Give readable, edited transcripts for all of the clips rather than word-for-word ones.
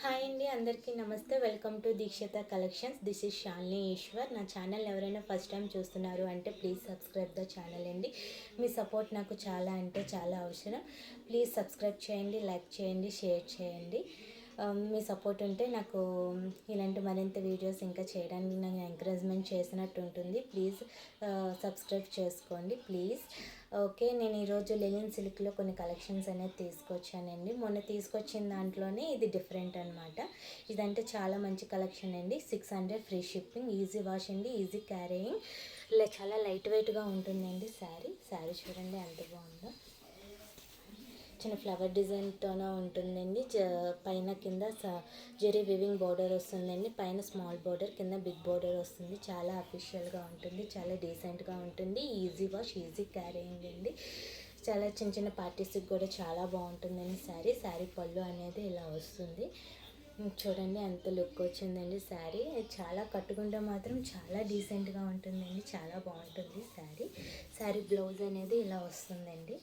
Hi అండి, అందరికీ నమస్తే. Welcome to Deekshitha collections. This is Shalini Eshwar. నా ఛానల్ ఎవరైనా ఫస్ట్ టైం చూస్తున్నారు అంటే ప్లీజ్ సబ్స్క్రైబ్ ద ఛానల్ అండి. మీ సపోర్ట్ నాకు చాలా అంటే చాలా అవసరం. ప్లీజ్ సబ్స్క్రైబ్ చేయండి, లైక్ చేయండి, షేర్ చేయండి. మీ సపోర్ట్ ఉంటే నాకు ఇలాంటి మరింత వీడియోస్ ఇంకా చేయడానికి నాకు ఎంకరేజ్మెంట్ చేసినట్టు ఉంటుంది. ప్లీజ్ సబ్స్క్రైబ్ చేసుకోండి ప్లీజ్. ఓకే, నేను ఈరోజు లెనిన్ సిల్క్లో కొన్ని కలెక్షన్స్ అనేది తీసుకొచ్చానండి. మొన్న తీసుకొచ్చిన దాంట్లోనే ఇది డిఫరెంట్ అనమాట. ఇదంటే చాలా మంచి కలెక్షన్ అండి. 600 ఫ్రీ షిప్పింగ్, ఈజీ వాష్ అండి, ఈజీ క్యారీయింగ్, చాలా లైట్ వెయిట్గా ఉంటుందండి. శారీ చూడండి ఎంత బాగుందో. చిన్న ఫ్లవర్ డిజైన్తోనే ఉంటుందండి. పైన కింద జెరీ వివింగ్ బోర్డర్ వస్తుందండి. పైన స్మాల్ బోర్డర్, కింద బిగ్ బోర్డర్ వస్తుంది. చాలా అఫీషియల్గా ఉంటుంది, చాలా డీసెంట్గా ఉంటుంది. ఈజీ వాష్, ఈజీ క్యారీయింగ్ అండి. చాలా చిన్న చిన్న పార్టీస్కి కూడా చాలా బాగుంటుందండి. శారీ పళ్ళు అనేది ఇలా వస్తుంది. చూడండి ఎంత లుక్ వచ్చిందండి. చాలా కట్టుకుంటే మాత్రం చాలా డీసెంట్గా ఉంటుందండి. చాలా బాగుంటుంది శారీ బ్లౌజ్ అనేది ఇలా వస్తుందండి.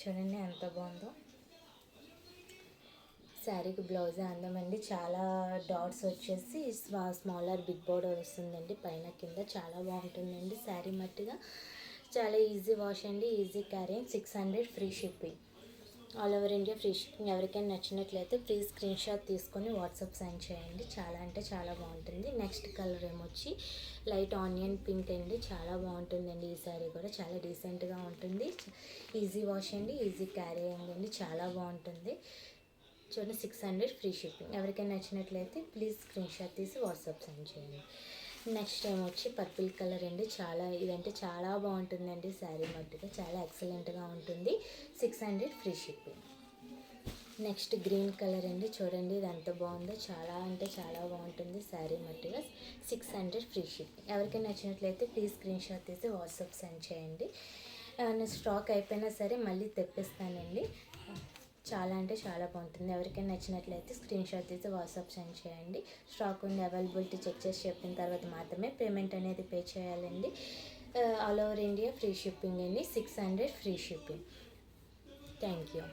చూడండి ఎంత బాగుందో. శారీకి బ్లౌజ్ అందమండి. చాలా డాట్స్ వచ్చేసి స్మాలర్ బిగ్ బోర్డర్ వస్తుందండి పైన కింద. చాలా బాగుంటుందండి శారీ మట్టిగా. చాలా ఈజీ వాష్ అండి, easy carrying. 600 free shipping, all over India free shipping. ఎవరికైనా నచ్చినట్లయితే ప్లీజ్ స్క్రీన్ షాట్ తీసుకొని వాట్సాప్ సెండ్ చేయండి. చాలా అంటే చాలా బాగుంటుంది. నెక్స్ట్ కలర్ ఏమొచ్చి లైట్ ఆనియన్ పింక్ అండి. చాలా బాగుంటుందండి. ఈ శారీ కూడా చాలా డీసెంట్గా ఉంటుంది. ఈజీ వాష్ అండి, ఈజీ క్యారీయింగ్ అండి. చాలా బాగుంటుంది. చూడండి 600 ఫ్రీ షిప్పింగ్. ఎవరికైనా నచ్చినట్లయితే ప్లీజ్ స్క్రీన్ షాట్ తీసి వాట్సాప్ సెండ్ చేయండి. నెక్స్ట్ టైం వచ్చి పర్పుల్ కలర్ అండి. ఇదంటే చాలా బాగుంటుందండి. శారీ మట్టుగా చాలా ఎక్సలెంట్గా ఉంటుంది. 600 free shipping. Next green colour అండి. చూడండి ఇది ఎంత బాగుందో. చాలా అంటే చాలా బాగుంటుంది శారీ మట్టుగా. 600 free shipping. ఎవరికైనా నచ్చినట్లయితే ప్లీజ్ స్క్రీన్ షాట్ తీసి వాట్సాప్ సెండ్ చేయండి. స్టాక్ అయిపోయినా సరే మళ్ళీ తెప్పిస్తానండి. చాలా అంటే చాలా బాగుంటుంది. ఎవరికైనా నచ్చినట్లయితే స్క్రీన్ షాట్ తీసి వాట్సాప్ సెండ్ చేయండి. స్టాక్ ఉంది, అవైలబిలిటీ చెక్ చేసి చెప్పిన తర్వాత మాత్రమే పేమెంట్ అనేది పే చేయాలండి. All over India free shipping అండి. 600 ఫ్రీ షిప్పింగ్. Thank you.